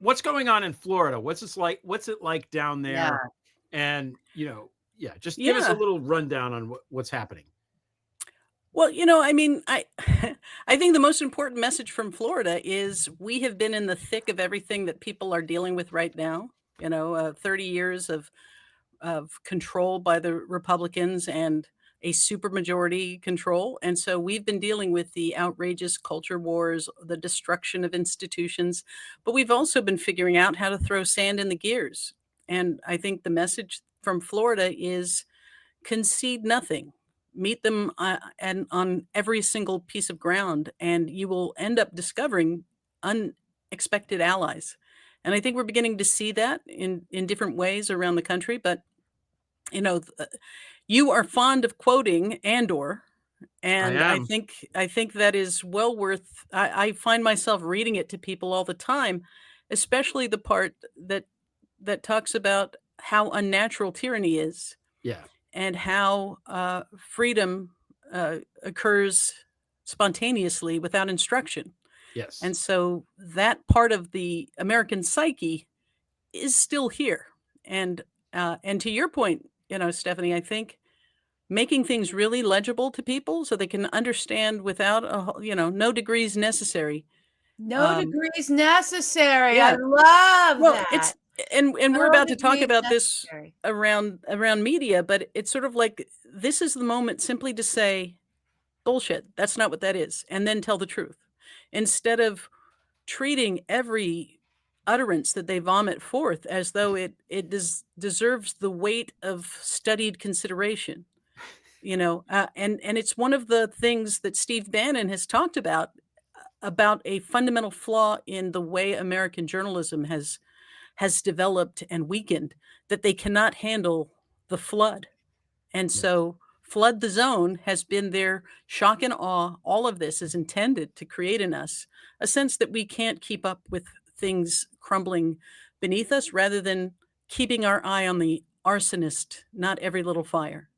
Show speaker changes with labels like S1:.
S1: what's going on in Florida? What's it like down
S2: Yeah.
S1: there? And, yeah, just give us a
S2: Yeah.
S1: little rundown on what's happening.
S2: Well, I mean, I think the most important message from Florida is we have been in the thick of everything that people are dealing with right now. 30 years of control by the Republicans and a supermajority control. And so we've been dealing with the outrageous culture wars, the destruction of institutions, but we've also been figuring out how to throw sand in the gears. And I think the message from Florida is concede nothing. Meet them and on every single piece of ground, and you will end up discovering unexpected allies. And I think we're beginning to see that in different ways around the country. But you know, th- you are fond of quoting Andor,
S1: I
S2: and
S1: am.
S2: I think that is well worth. I find myself reading it to people all the time, especially the part that talks about how unnatural tyranny is
S1: Yeah.
S2: and how freedom occurs spontaneously without instruction.
S1: Yes.
S2: And so that part of the American psyche is still here. And to your point, Stephanie, I think making things really legible to people so they can understand without no degrees necessary. Um,
S3: No degrees necessary. I
S2: yeah,
S3: love
S2: well,
S3: that.
S2: it's and we're
S3: No
S2: about to talk
S3: degrees
S2: about this
S3: necessary.
S2: around media, but it's sort of like this is the moment simply to say bullshit. That's not what that is, and then tell the truth instead of treating every utterance that they vomit forth as though it deserves the weight of studied consideration. And it's one of the things that Steve Bannon has talked about a fundamental flaw in the way American journalism has developed and weakened, that they cannot handle the flood. And
S1: Yeah.
S2: so flood the zone has been their shock and awe. All of this is intended to create in us a sense that we can't keep up with things crumbling beneath us rather than keeping our eye on the arsonist, not every little fire.